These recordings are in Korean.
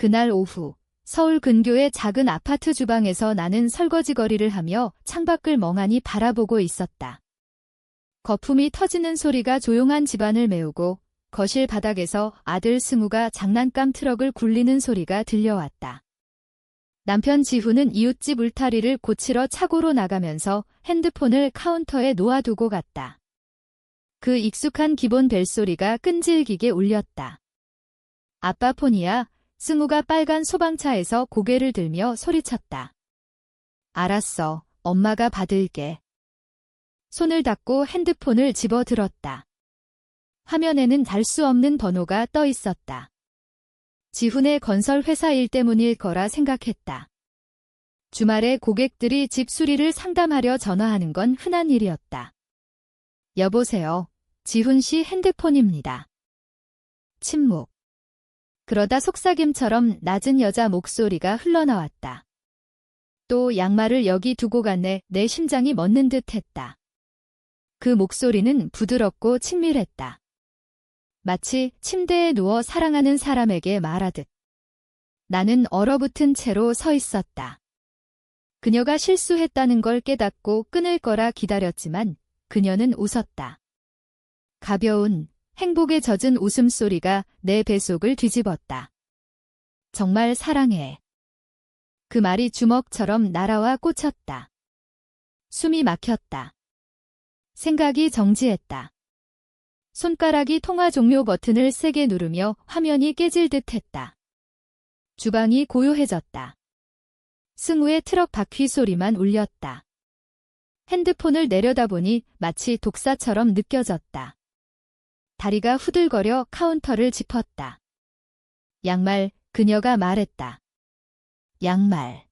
그날 오후 서울 근교의 작은 아파트 주방에서 나는 설거지거리를 하며 창밖을 멍하니 바라보고 있었다. 거품이 터지는 소리가 조용한 집안을 메우고 거실 바닥에서 아들 승우가 장난감 트럭을 굴리는 소리가 들려왔다. 남편 지훈은 이웃집 울타리를 고치러 차고로 나가면서 핸드폰을 카운터에 놓아두고 갔다. 그 익숙한 기본 벨소리가 끈질기게 울렸다. 아빠 폰이야. 승우가 빨간 소방차에서 고개를 들며 소리쳤다. 알았어. 엄마가 받을게. 손을 닫고 핸드폰을 집어들었다. 화면에는 알 수 없는 번호가 떠 있었다. 지훈의 건설 회사 일 때문일 거라 생각했다. 주말에 고객들이 집 수리를 상담하려 전화하는 건 흔한 일이었다. 여보세요. 지훈 씨 핸드폰입니다. 침묵. 그러다 속삭임처럼 낮은 여자 목소리가 흘러나왔다. 또 양말을 여기 두고 갔네. 내 심장이 멎는 듯 했다. 그 목소리는 부드럽고 친밀했다. 마치 침대에 누워 사랑하는 사람에게 말하듯. 나는 얼어붙은 채로 서 있었다. 그녀가 실수했다는 걸 깨닫고 끊을 거라 기다렸지만 그녀는 웃었다. 가벼운, 행복에 젖은 웃음소리가 내 뱃속을 뒤집었다. 정말 사랑해. 그 말이 주먹처럼 날아와 꽂혔다. 숨이 막혔다. 생각이 정지했다. 손가락이 통화 종료 버튼을 세게 누르며 화면이 깨질 듯 했다. 주방이 고요해졌다. 승우의 트럭 바퀴 소리만 울렸다. 핸드폰을 내려다보니 마치 독사처럼 느껴졌다. 다리가 후들거려 카운터를 짚었다. 양말, 그녀가 말했다. 양말.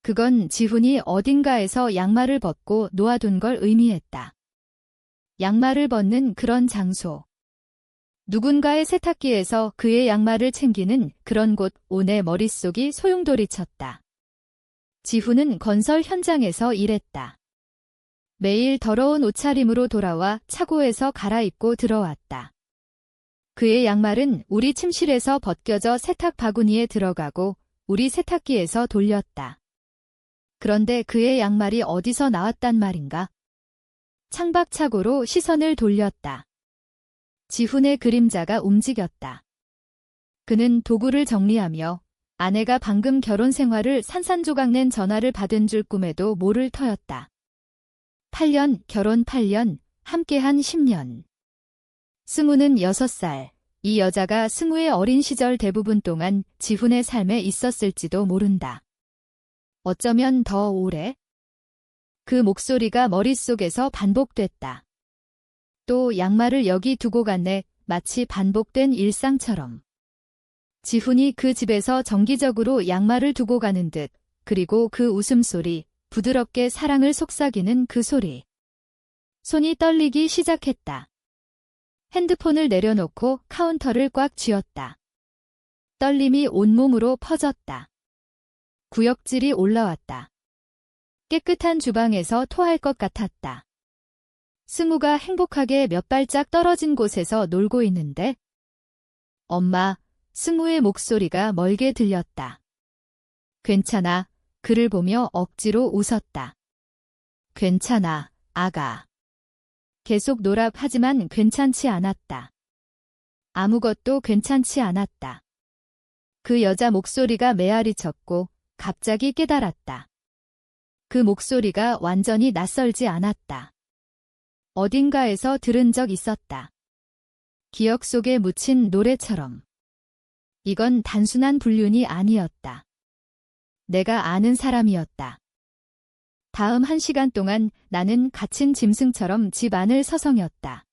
그건 지훈이 어딘가에서 양말을 벗고 놓아둔 걸 의미했다. 양말을 벗는 그런 장소. 누군가의 세탁기에서 그의 양말을 챙기는 그런 곳. 내 머릿속이 소용돌이쳤다. 지훈은 건설 현장에서 일했다. 매일 더러운 옷차림으로 돌아와 차고에서 갈아입고 들어왔다. 그의 양말은 우리 침실에서 벗겨져 세탁 바구니에 들어가고 우리 세탁기에서 돌렸다. 그런데 그의 양말이 어디서 나왔단 말인가? 창밖 차고로 시선을 돌렸다. 지훈의 그림자가 움직였다. 그는 도구를 정리하며 아내가 방금 결혼 생활을 산산조각 낸 전화를 받은 줄 꿈에도 모를 터였다. 8년, 결혼 8년, 함께한 10년. 승우는 6살. 이 여자가 승우의 어린 시절 대부분 동안 지훈의 삶에 있었을지도 모른다. 어쩌면 더 오래? 그 목소리가 머릿속에서 반복됐다. 또 양말을 여기 두고 갔네. 마치 반복된 일상처럼. 지훈이 그 집에서 정기적으로 양말을 두고 가는 듯, 그리고 그 웃음소리, 부드럽게 사랑을 속삭이는 그 소리. 손이 떨리기 시작했다. 핸드폰을 내려놓고 카운터를 꽉 쥐었다. 떨림이 온몸으로 퍼졌다. 구역질이 올라왔다. 깨끗한 주방에서 토할 것 같았다. 승우가 행복하게 몇 발짝 떨어진 곳에서 놀고 있는데 엄마, 승우의 목소리가 멀게 들렸다. 괜찮아. 그를 보며 억지로 웃었다. 괜찮아, 아가. 계속 놀아. 하지만 괜찮지 않았다. 아무것도 괜찮지 않았다. 그 여자 목소리가 메아리 쳤고 갑자기 깨달았다. 그 목소리가 완전히 낯설지 않았다. 어딘가에서 들은 적 있었다. 기억 속에 묻힌 노래처럼. 이건 단순한 불륜이 아니었다. 내가 아는 사람이었다. 다음 1시간 동안 나는 갇힌 짐승처럼 집 안을 서성였다.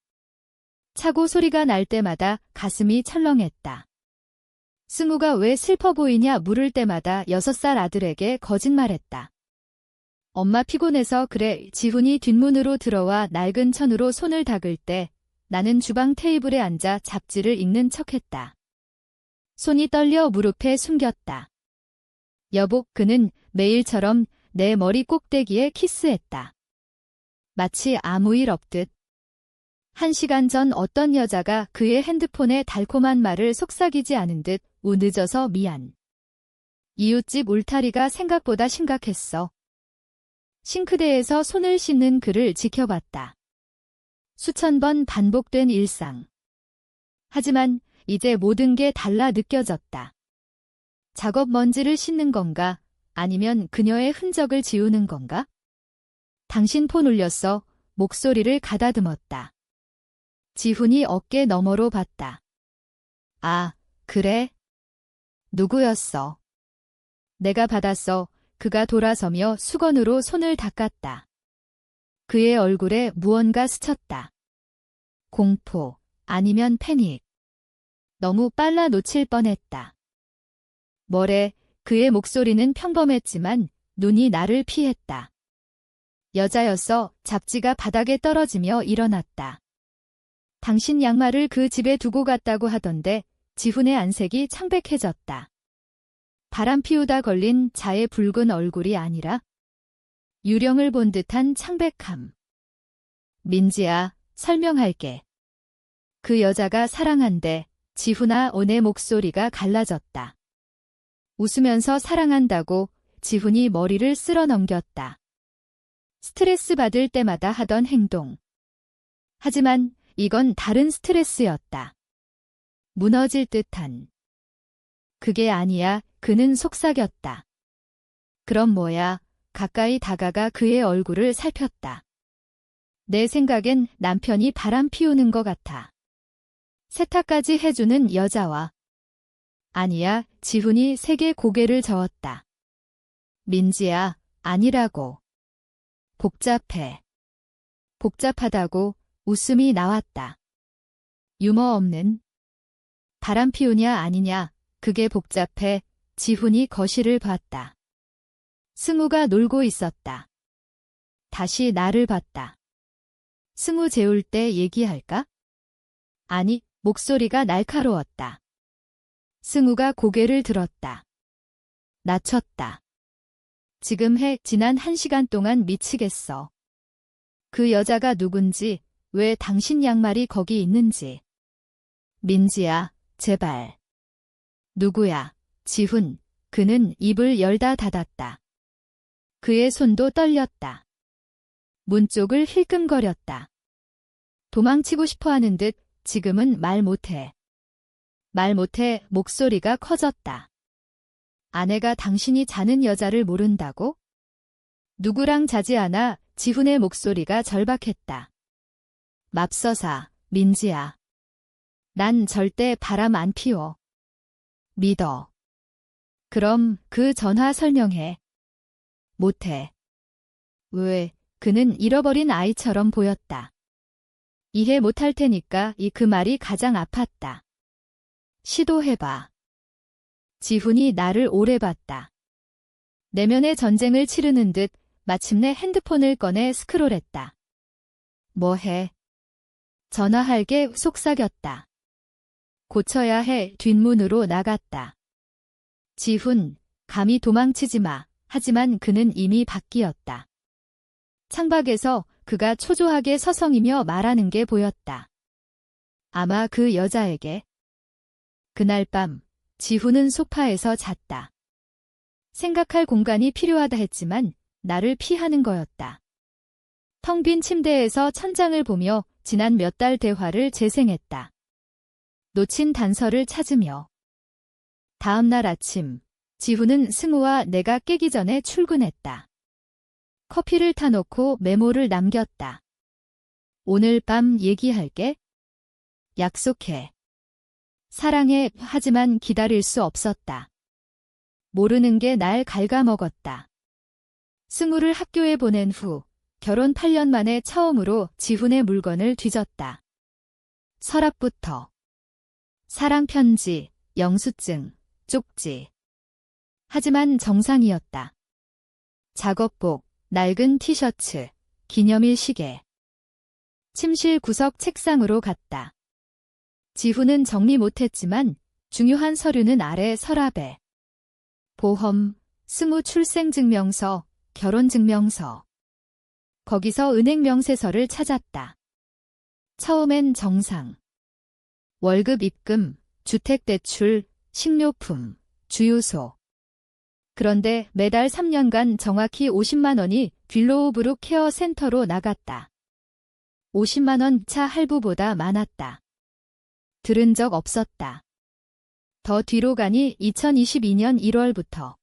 차고 소리가 날 때마다 가슴이 철렁했다. 승우가 왜 슬퍼 보이냐 물을 때마다 6살 아들에게 거짓말했다. 엄마 피곤해서 그래. 지훈이 뒷문으로 들어와 낡은 천으로 손을 닦을 때 나는 주방 테이블에 앉아 잡지를 읽는 척했다. 손이 떨려 무릎에 숨겼다. 여보, 그는 매일처럼 내 머리 꼭대기에 키스했다. 마치 아무 일 없듯. 1시간 전 어떤 여자가 그의 핸드폰에 달콤한 말을 속삭이지 않은 듯 늦어서 미안. 이웃집 울타리가 생각보다 심각했어. 싱크대에서 손을 씻는 그를 지켜봤다. 수천 번 반복된 일상. 하지만 이제 모든 게 달라 느껴졌다. 작업 먼지를 씻는 건가? 아니면 그녀의 흔적을 지우는 건가? 당신 폰 울렸어. 목소리를 가다듬었다. 지훈이 어깨 너머로 봤다. 아, 그래? 누구였어? 내가 받았어. 그가 돌아서며 수건으로 손을 닦았다. 그의 얼굴에 무언가 스쳤다. 공포, 아니면 패닉. 너무 빨라 놓칠 뻔했다. 뭐래? 그의 목소리는 평범했지만 눈이 나를 피했다. 여자였어. 잡지가 바닥에 떨어지며 일어났다. 당신 양말을 그 집에 두고 갔다고 하던데. 지훈의 안색이 창백해졌다. 바람 피우다 걸린 자의 붉은 얼굴이 아니라 유령을 본 듯한 창백함. 민지야, 설명할게. 그 여자가 사랑한대. 지훈아, 내 목소리가 갈라졌다. 웃으면서 사랑한다고. 지훈이 머리를 쓸어 넘겼다. 스트레스 받을 때마다 하던 행동. 하지만 이건 다른 스트레스였다. 무너질 듯한. 그게 아니야. 그는 속삭였다. 그럼 뭐야? 가까이 다가가 그의 얼굴을 살폈다. 내 생각엔 남편이 바람 피우는 것 같아. 세탁까지 해주는 여자와. 아니야. 지훈이 세게 고개를 저었다. 민지야, 아니라고. 복잡해. 복잡하다고. 웃음이 나왔다. 유머 없는. 바람 피우냐 아니냐, 그게 복잡해. 지훈이 거실을 봤다. 승우가 놀고 있었다. 다시 나를 봤다. 승우 재울 때 얘기할까? 아니, 목소리가 날카로웠다. 승우가 고개를 들었다. 낮췄다. 지금 해. 지난 1시간 동안 미치겠어. 그 여자가 누군지, 왜 당신 양말이 거기 있는지. 민지야, 제발. 누구야? 지훈. 그는 입을 열다 닫았다. 그의 손도 떨렸다. 문 쪽을 힐끔거렸다. 도망치고 싶어 하는 듯. 지금은 말 못해. 말 못해. 목소리가 커졌다. 아내가 당신이 자는 여자를 모른다고? 누구랑 자지 않아? 지훈의 목소리가 절박했다. 맙서사, 민지야. 난 절대 바람 안 피워. 믿어. 그럼 그 전화 설명해. 못해. 왜? 그는 잃어버린 아이처럼 보였다. 이해 못할 테니까. 그 말이 가장 아팠다. 시도해봐. 지훈이 나를 오래 봤다. 내면의 전쟁을 치르는 듯. 마침내 핸드폰을 꺼내 스크롤했다. 뭐해? 전화할게. 속삭였다. 고쳐야 해. 뒷문으로 나갔다. 지훈, 감히 도망치지 마. 하지만 그는 이미 밖이었다. 창밖에서 그가 초조하게 서성이며 말하는 게 보였다. 아마 그 여자에게. 그날 밤, 지훈은 소파에서 잤다. 생각할 공간이 필요하다 했지만 나를 피하는 거였다. 텅 빈 침대에서 천장을 보며 지난 몇 달 대화를 재생했다. 놓친 단서를 찾으며. 다음 날 아침, 지훈은 승우와 내가 깨기 전에 출근했다. 커피를 타놓고 메모를 남겼다. 오늘 밤 얘기할게. 약속해. 사랑해. 하지만 기다릴 수 없었다. 모르는 게 날 갉아먹었다. 승우를 학교에 보낸 후 결혼 8년 만에 처음으로 지훈의 물건을 뒤졌다. 서랍부터. 사랑편지, 영수증, 쪽지. 하지만 정상이었다. 작업복, 낡은 티셔츠, 기념일 시계. 침실 구석 책상으로 갔다. 지훈은 정리 못했지만 중요한 서류는 아래 서랍에. 보험, 승우 출생증명서, 결혼증명서. 거기서 은행 명세서를 찾았다. 처음엔 정상. 월급 입금, 주택대출, 식료품, 주유소. 그런데 매달 3년간 정확히 50만 원이 윌로우브룩 케어 센터로 나갔다. 50만 원 차 할부보다 많았다. 들은 적 없었다. 더 뒤로 가니 2022년 1월부터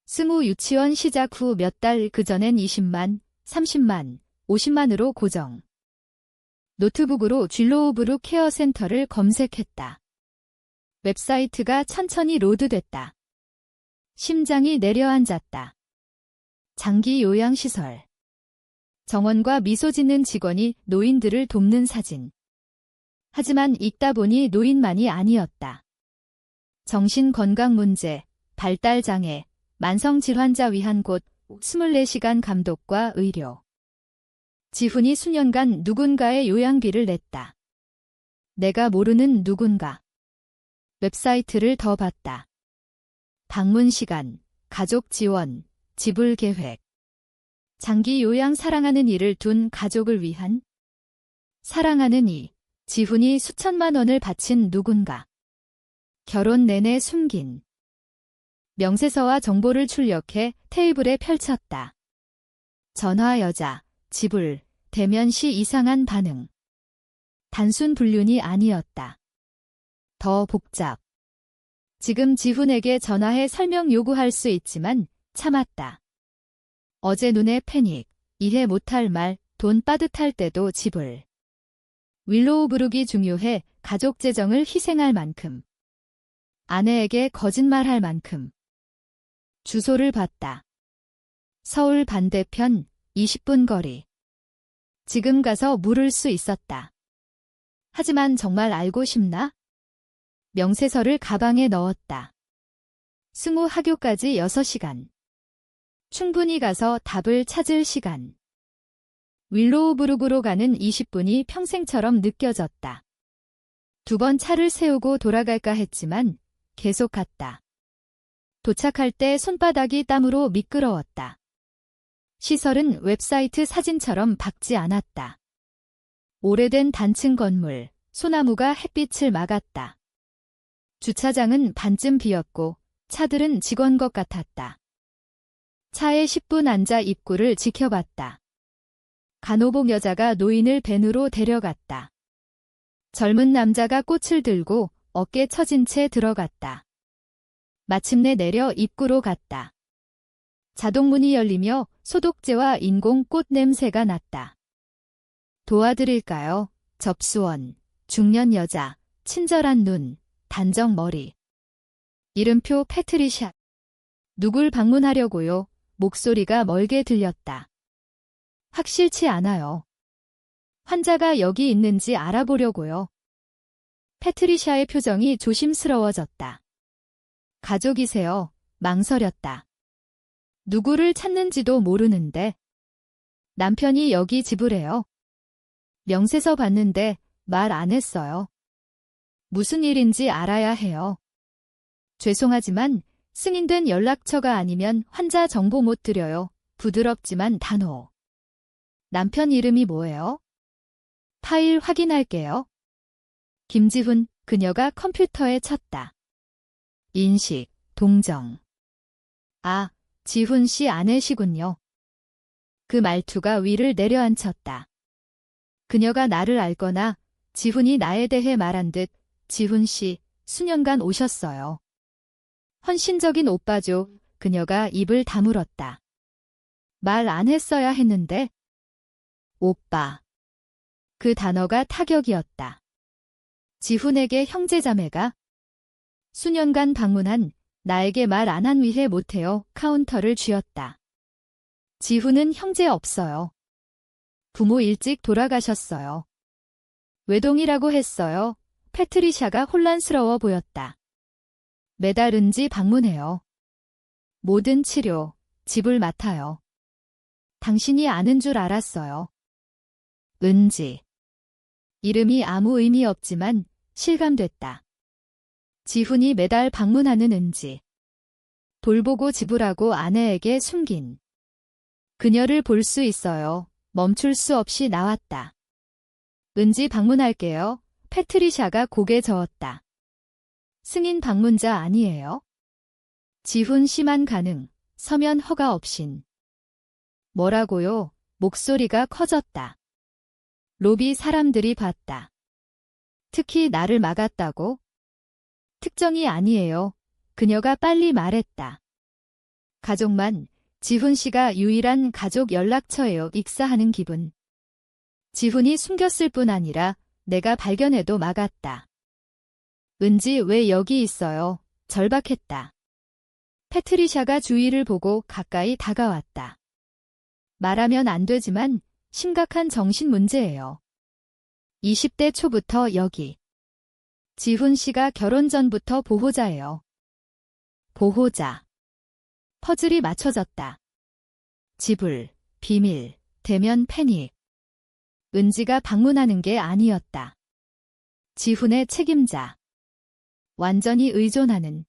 승우 유치원 시작 후 몇 달 그전엔 20만, 30만, 50만으로 고정. 노트북으로 윌로우브룩 케어 센터를 검색했다. 웹사이트가 천천히 로드됐다. 심장이 내려앉았다. 장기 요양시설. 정원과 미소 짓는 직원이 노인들을 돕는 사진. 하지만 읽다 보니 노인만이 아니었다. 정신건강 문제, 발달장애, 만성질환자 위한 곳, 24시간 감독과 의료. 지훈이 수년간 누군가의 요양비를 냈다. 내가 모르는 누군가. 웹사이트를 더 봤다. 방문 시간, 가족 지원, 지불 계획. 장기 요양 사랑하는 이를 둔 가족을 위한 사랑하는 이, 지훈이 수천만 원을 바친 누군가. 결혼 내내 숨긴 명세서와 정보를 출력해 테이블에 펼쳤다. 전화 여자, 지불, 대면 시 이상한 반응. 단순 불륜이 아니었다. 더 복잡. 지금 지훈에게 전화해 설명 요구할 수 있지만 참았다. 어제 눈에 패닉, 이해 못할 말, 돈 빠듯할 때도 지불. 윌로우브룩이 중요해 가족 재정을 희생할 만큼. 아내에게 거짓말할 만큼. 주소를 봤다. 서울 반대편 20분 거리. 지금 가서 물을 수 있었다. 하지만 정말 알고 싶나? 명세서를 가방에 넣었다. 승우 학교까지 6시간. 충분히 가서 답을 찾을 시간. 윌로우브룩으로 가는 20분이 평생처럼 느껴졌다. 2번 차를 세우고 돌아갈까 했지만 계속 갔다. 도착할 때 손바닥이 땀으로 미끄러웠다. 시설은 웹사이트 사진처럼 밝지 않았다. 오래된 단층 건물, 소나무가 햇빛을 막았다. 주차장은 반쯤 비었고 차들은 직원 것 같았다. 차에 10분 앉아 입구를 지켜봤다. 간호복 여자가 노인을 밴으로 데려갔다. 젊은 남자가 꽃을 들고 어깨 처진 채 들어갔다. 마침내 내려 입구로 갔다. 자동문이 열리며 소독제와 인공꽃 냄새가 났다. 도와드릴까요? 접수원, 중년 여자, 친절한 눈, 단정 머리. 이름표 패트리샤. 누굴 방문하려고요? 목소리가 멀게 들렸다. 확실치 않아요. 환자가 여기 있는지 알아보려고요. 패트리샤의 표정이 조심스러워졌다. 가족이세요? 망설였다. 누구를 찾는지도 모르는데. 남편이 여기 지불해요. 명세서 봤는데 말 안 했어요. 무슨 일인지 알아야 해요. 죄송하지만 승인된 연락처가 아니면 환자 정보 못 드려요. 부드럽지만 단호. 남편 이름이 뭐예요? 파일 확인할게요. 김지훈, 그녀가 컴퓨터에 쳤다. 인식, 동정. 아, 지훈 씨 아내시군요. 그 말투가 위를 내려앉혔다. 그녀가 나를 알거나 지훈이 나에 대해 말한 듯 지훈 씨, 수년간 오셨어요. 헌신적인 오빠죠. 그녀가 입을 다물었다. 말 안 했어야 했는데. 오빠. 그 단어가 타격이었다. 지훈에게 형제자매가 수년간 방문한 나에게 말 안 한 위해 못해요. 카운터를 쥐었다. 지훈은 형제 없어요. 부모 일찍 돌아가셨어요. 외동이라고 했어요. 패트리샤가 혼란스러워 보였다. 매달 은지 방문해요. 모든 치료, 집을 맡아요. 당신이 아는 줄 알았어요. 은지. 이름이 아무 의미 없지만 실감됐다. 지훈이 매달 방문하는 은지. 돌보고 지불하고 아내에게 숨긴. 그녀를 볼 수 있어요. 멈출 수 없이 나왔다. 은지 방문할게요. 패트리샤가 고개 저었다. 승인 방문자 아니에요? 지훈 씨만 가능, 서면 허가 없인. 뭐라고요? 목소리가 커졌다. 로비 사람들이 봤다. 특히 나를 막았다고? 특정이 아니에요. 그녀가 빨리 말했다. 가족만, 지훈 씨가 유일한 가족 연락처예요. 익사하는 기분. 지훈이 숨겼을 뿐 아니라 내가 발견해도 막았다. 은지 왜 여기 있어요? 절박했다. 패트리샤가 주위를 보고 가까이 다가왔다. 말하면 안 되지만 심각한 정신 문제예요. 20대 초부터 여기. 지훈 씨가 결혼 전부터 보호자예요. 보호자. 퍼즐이 맞춰졌다. 지불, 비밀, 대면 패닉. 은지가 방문하는 게 아니었다. 지훈의 책임자. 완전히 의존하는.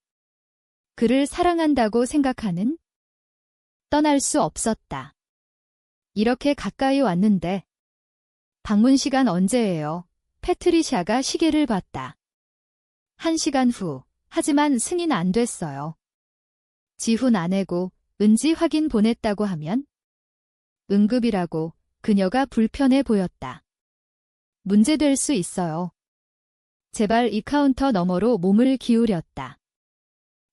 그를 사랑한다고 생각하는? 떠날 수 없었다. 이렇게 가까이 왔는데. 방문 시간 언제예요? 패트리샤가 시계를 봤다. 1시간 후. 하지만 승인 안 됐어요. 지훈 아내고 은지 확인 보냈다고 하면? 응급이라고. 그녀가 불편해 보였다. 문제될 수 있어요. 제발. 이 카운터 너머로 몸을 기울였다.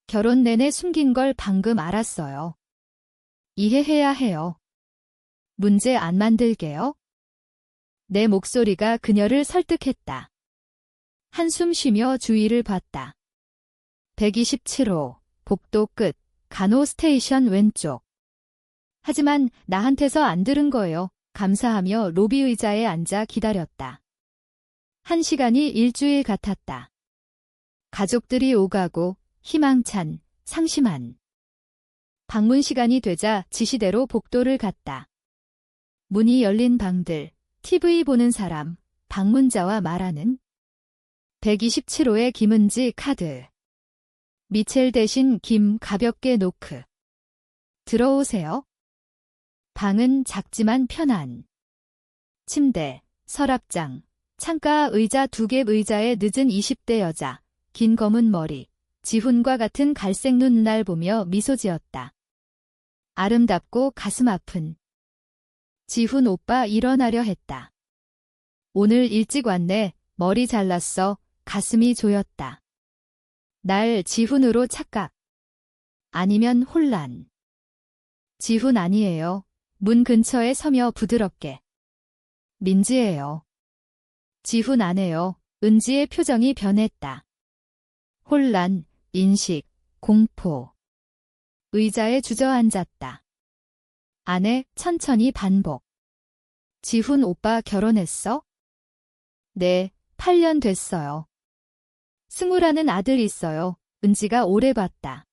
결혼 내내 숨긴 걸 방금 알았어요. 이해해야 해요. 문제 안 만들게요. 내 목소리가 그녀를 설득했다. 한숨 쉬며 주위를 봤다. 127호, 복도 끝, 간호 스테이션 왼쪽. 하지만 나한테서 안 들은 거예요. 감사하며 로비 의자에 앉아 기다렸다. 1시간이 일주일 같았다. 가족들이 오가고 희망찬, 상심한. 방문 시간이 되자 지시대로 복도를 갔다. 문이 열린 방들, TV 보는 사람, 방문자와 말하는. 127호의 김은지 카드. 미첼 대신 김 가볍게 노크. 들어오세요. 방은 작지만 편안. 침대, 서랍장, 창가 의자 2개. 의자에 늦은 20대 여자, 긴 검은 머리, 지훈과 같은 갈색 눈 날 보며 미소 지었다. 아름답고 가슴 아픈. 지훈 오빠 일어나려 했다. 오늘 일찍 왔네. 머리 잘랐어. 가슴이 조였다. 날 지훈으로 착각. 아니면 혼란. 지훈 아니에요. 문 근처에 서며 부드럽게. 민지예요. 지훈 아내요. 은지의 표정이 변했다. 혼란, 인식, 공포. 의자에 주저앉았다. 아내 천천히 반복. 지훈 오빠 결혼했어? 네, 8년 됐어요. 승우라는 아들 있어요. 은지가 오래 봤다.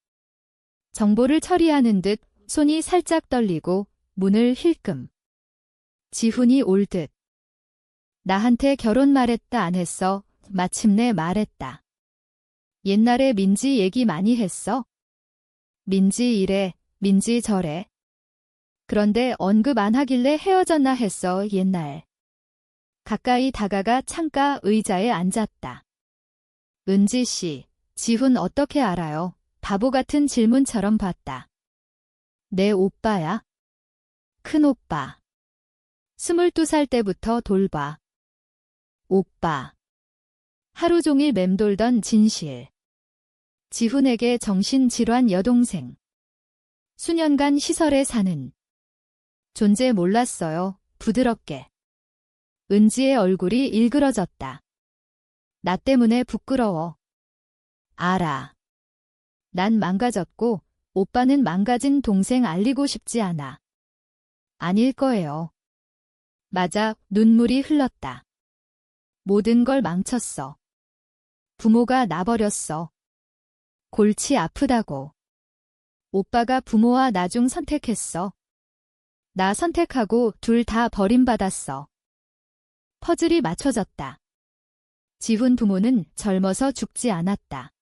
정보를 처리하는 듯 손이 살짝 떨리고 문을 힐끔. 지훈이 올 듯. 나한테 결혼 말했다 안 했어? 마침내 말했다. 옛날에 민지 얘기 많이 했어? 민지 이래, 민지 저래. 그런데 언급 안 하길래 헤어졌나 했어, 옛날. 가까이 다가가 창가 의자에 앉았다. 은지 씨, 지훈 어떻게 알아요? 바보 같은 질문처럼 봤다. 내 오빠야. 큰오빠. 22살 때부터 돌봐. 오빠. 하루 종일 맴돌던 진실. 지훈에게 정신질환 여동생. 수년간 시설에 사는. 존재 몰랐어요. 부드럽게. 은지의 얼굴이 일그러졌다. 나 때문에 부끄러워. 알아. 난 망가졌고 오빠는 망가진 동생 알리고 싶지 않아. 아닐 거예요. 맞아. 눈물이 흘렀다. 모든 걸 망쳤어. 부모가 나버렸어. 골치 아프다고. 오빠가 부모와 나 중 선택했어. 나 선택하고 둘 다 버림받았어. 퍼즐이 맞춰졌다. 지훈 부모는 젊어서 죽지 않았다.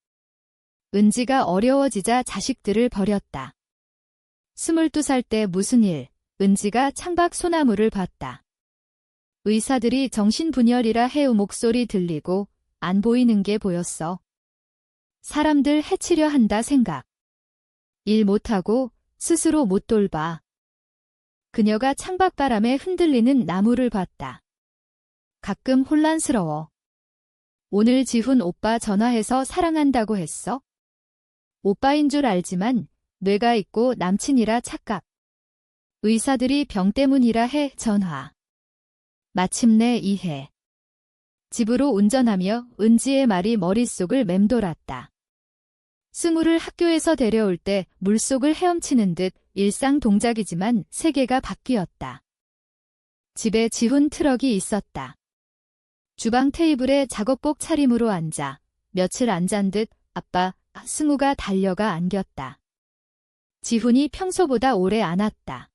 은지가 어려워지자 자식들을 버렸다. 22살 때 무슨 일, 은지가 창밖 소나무를 봤다. 의사들이 정신분열이라 해요. 목소리 들리고 안 보이는 게 보였어. 사람들 해치려 한다 생각. 일 못하고 스스로 못 돌봐. 그녀가 창밖바람에 흔들리는 나무를 봤다. 가끔 혼란스러워. 오늘 지훈 오빠 전화해서 사랑한다고 했어? 오빠인 줄 알지만 뇌가 있고 남친이라 착각. 의사들이 병 때문이라 해 전화. 마침내 이해. 집으로 운전하며 은지의 말이 머릿속을 맴돌았다. 승우를 학교에서 데려올 때 물속을 헤엄치는 듯 일상 동작이지만 세계가 바뀌었다. 집에 지훈 트럭이 있었다. 주방 테이블에 작업복 차림으로 앉아 며칠 안 잔 듯 아빠 승우가 달려가 안겼다. 지훈이 평소보다 오래 안 왔다.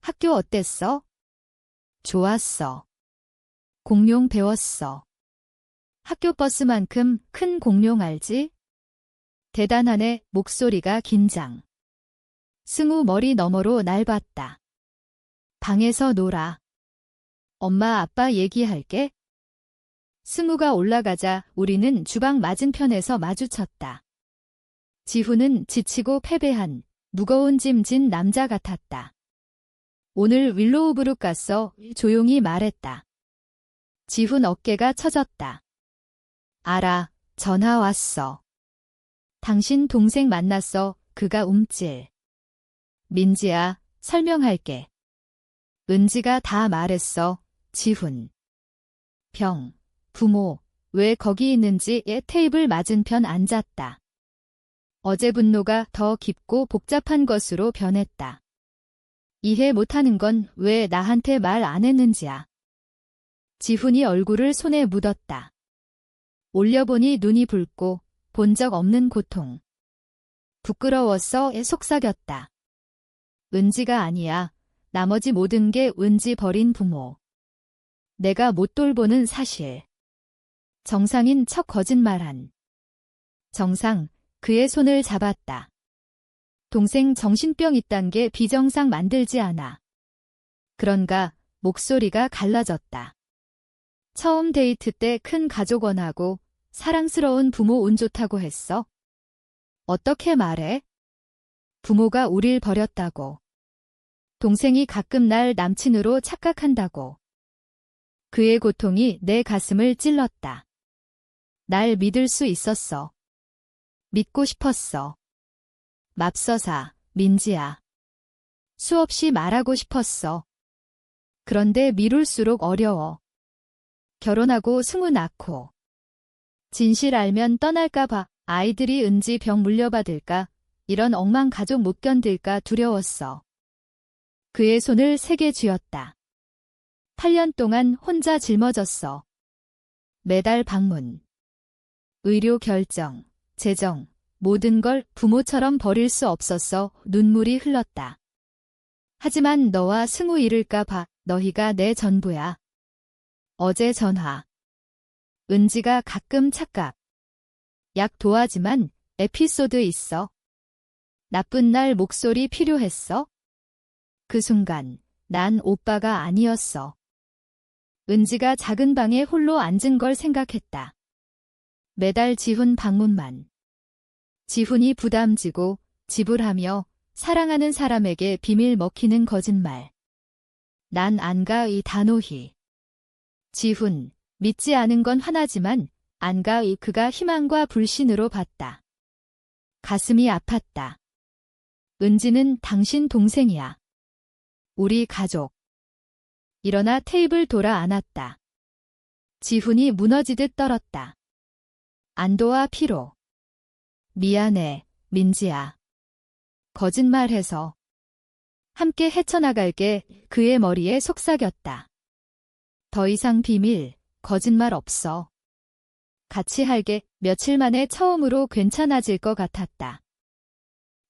학교 어땠어? 좋았어. 공룡 배웠어. 학교 버스만큼 큰 공룡 알지? 대단하네. 목소리가 긴장. 승우 머리 너머로 날 봤다. 방에서 놀아. 엄마 아빠 얘기할게. 승우가 올라가자 우리는 주방 맞은편에서 마주쳤다. 지훈은 지치고 패배한 무거운 짐 진 남자 같았다. 오늘 윌로우브룩 갔어. 조용히 말했다. 지훈 어깨가 처졌다. 알아. 전화 왔어. 당신 동생 만났어. 그가 움찔. 민지야, 설명할게. 은지가 다 말했어. 지훈. 병, 부모, 왜 거기 있는지에 테이블 맞은편 앉았다. 어제 분노가 더 깊고 복잡한 것으로 변했다. 이해 못하는 건 왜 나한테 말 안 했는지야. 지훈이 얼굴을 손에 묻었다. 올려보니 눈이 붉고 본 적 없는 고통. 부끄러웠어에 속삭였다. 은지가 아니야. 나머지 모든 게 은지 버린 부모. 내가 못 돌보는 사실. 정상인 척 거짓말한. 정상, 그의 손을 잡았다. 동생 정신병 있단 게 비정상 만들지 않아. 그런가 목소리가 갈라졌다. 처음 데이트 때 큰 가족 원하고 사랑스러운 부모 운 좋다고 했어? 어떻게 말해? 부모가 우릴 버렸다고. 동생이 가끔 날 남친으로 착각한다고. 그의 고통이 내 가슴을 찔렀다. 날 믿을 수 있었어. 믿고 싶었어. 맙서사, 민지야. 수없이 말하고 싶었어. 그런데 미룰수록 어려워. 결혼하고 승우 낳고. 진실 알면 떠날까 봐. 아이들이 은지 병 물려받을까. 이런 엉망 가족 못 견딜까 두려웠어. 그의 손을 세게 쥐었다. 8년 동안 혼자 짊어졌어. 매달 방문. 의료 결정, 재정, 모든 걸 부모처럼 버릴 수 없었어. 눈물이 흘렀다. 하지만 너와 승우 잃을까 봐. 너희가 내 전부야. 어제 전화. 은지가 가끔 착각. 약 도와지만 에피소드 있어. 나쁜 날 목소리 필요했어? 그 순간 난 오빠가 아니었어. 은지가 작은 방에 홀로 앉은 걸 생각했다. 매달 지훈 방문만. 지훈이 부담지고 지불하며 사랑하는 사람에게 비밀 먹히는 거짓말. 난 안 가 이 단호히. 지훈, 믿지 않은 건 화나지만 안 가 이 그가 희망과 불신으로 봤다. 가슴이 아팠다. 은지는 당신 동생이야. 우리 가족. 일어나 테이블 돌아 앉았다. 지훈이 무너지듯 떨었다. 안도와 피로. 미안해, 민지야. 거짓말해서. 함께 헤쳐나갈게. 그의 머리에 속삭였다. 더 이상 비밀, 거짓말 없어. 같이 할게. 며칠 만에 처음으로 괜찮아질 것 같았다.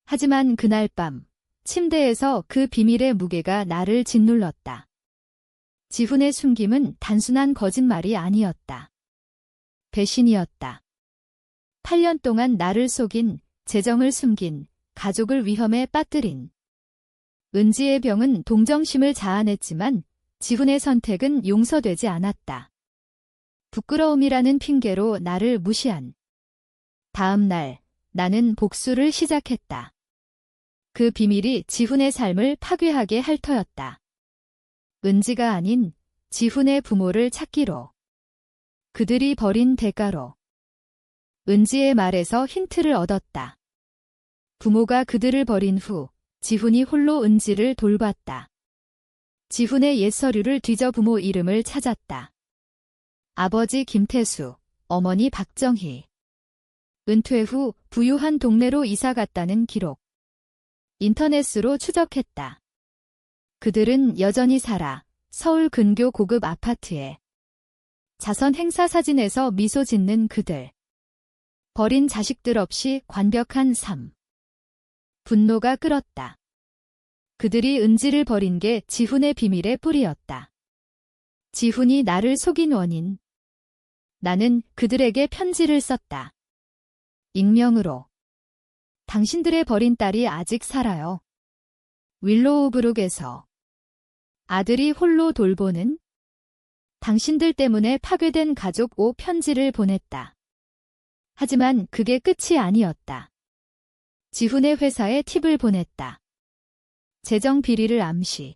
하지만 그날 밤, 침대에서 그 비밀의 무게가 나를 짓눌렀다. 지훈의 숨김은 단순한 거짓말이 아니었다. 배신이었다. 8년 동안 나를 속인, 재정을 숨긴, 가족을 위험에 빠뜨린. 은지의 병은 동정심을 자아냈지만 지훈의 선택은 용서되지 않았다. 부끄러움이라는 핑계로 나를 무시한. 다음 날 나는 복수를 시작했다. 그 비밀이 지훈의 삶을 파괴하게 할 터였다. 은지가 아닌 지훈의 부모를 찾기로. 그들이 벌인 대가로. 은지의 말에서 힌트를 얻었다. 부모가 그들을 버린 후 지훈이 홀로 은지를 돌봤다. 지훈의 옛 서류를 뒤져 부모 이름을 찾았다. 아버지 김태수, 어머니 박정희. 은퇴 후 부유한 동네로 이사 갔다는 기록. 인터넷으로 추적했다. 그들은 여전히 살아 서울 근교 고급 아파트에. 자선 행사 사진에서 미소 짓는 그들. 버린 자식들 없이 완벽한 삶. 분노가 끓었다. 그들이 은지를 버린 게 지훈의 비밀의 뿌리였다. 지훈이 나를 속인 원인. 나는 그들에게 편지를 썼다. 익명으로. 당신들의 버린 딸이 아직 살아요. 윌로우브룩에서. 아들이 홀로 돌보는. 당신들 때문에 파괴된 가족 5 편지를 보냈다. 하지만 그게 끝이 아니었다. 지훈의 회사에 팁을 보냈다. 재정 비리를 암시.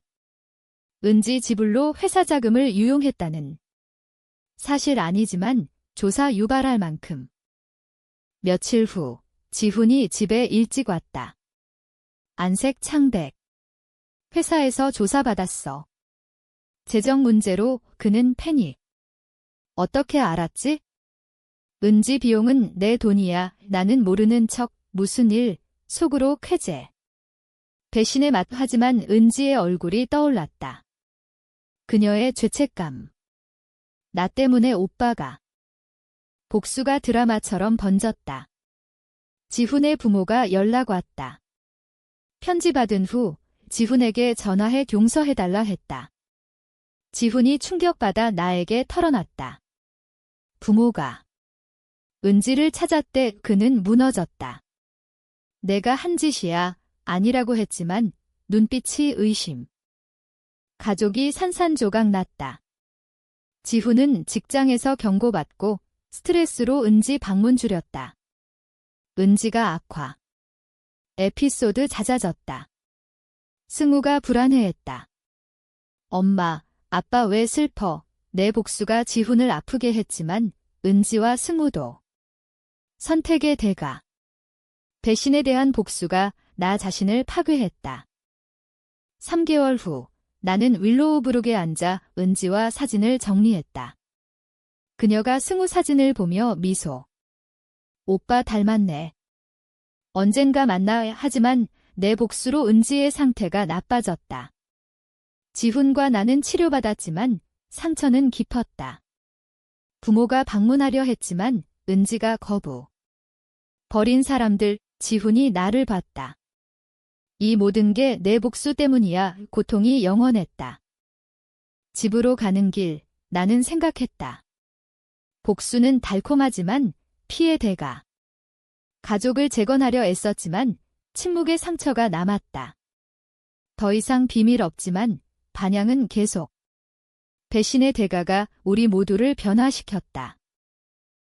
은지 지불로 회사 자금을 유용했다는. 사실 아니지만 조사 유발할 만큼. 며칠 후 지훈이 집에 일찍 왔다. 안색 창백. 회사에서 조사받았어. 재정 문제로 그는 패닉. 어떻게 알았지? 은지 비용은 내 돈이야. 나는 모르는 척. 무슨 일? 속으로 쾌재. 배신의 맛. 하지만 은지의 얼굴이 떠올랐다. 그녀의 죄책감. 나 때문에 오빠가. 복수가 드라마처럼 번졌다. 지훈의 부모가 연락 왔다. 편지 받은 후 지훈에게 전화해 용서해달라 했다. 지훈이 충격받아 나에게 털어놨다. 부모가. 은지를 찾았대. 그는 무너졌다. 내가 한 짓이야. 아니라고 했지만 눈빛이 의심. 가족이 산산조각 났다. 지훈은 직장에서 경고받고 스트레스로 은지 방문 줄였다. 은지가 악화. 에피소드 잦아졌다. 승우가 불안해했다. 엄마, 아빠 왜 슬퍼? 내 복수가 지훈을 아프게 했지만 은지와 승우도. 선택의 대가. 배신에 대한 복수가 나 자신을 파괴했다. 3개월 후 나는 윌로우브룩에 앉아 은지와 사진을 정리했다. 그녀가 승우 사진을 보며 미소. 오빠 닮았네. 언젠가 만나야 하지만 내 복수로 은지의 상태가 나빠졌다. 지훈과 나는 치료받았지만 상처는 깊었다. 부모가 방문하려 했지만 은지가 거부. 버린 사람들, 지훈이 나를 봤다. 이 모든 게 내 복수 때문이야. 고통이 영원했다. 집으로 가는 길, 나는 생각했다. 복수는 달콤하지만 피의 대가. 가족을 재건하려 애썼지만 침묵의 상처가 남았다. 더 이상 비밀 없지만 반향은 계속. 배신의 대가가 우리 모두를 변화시켰다.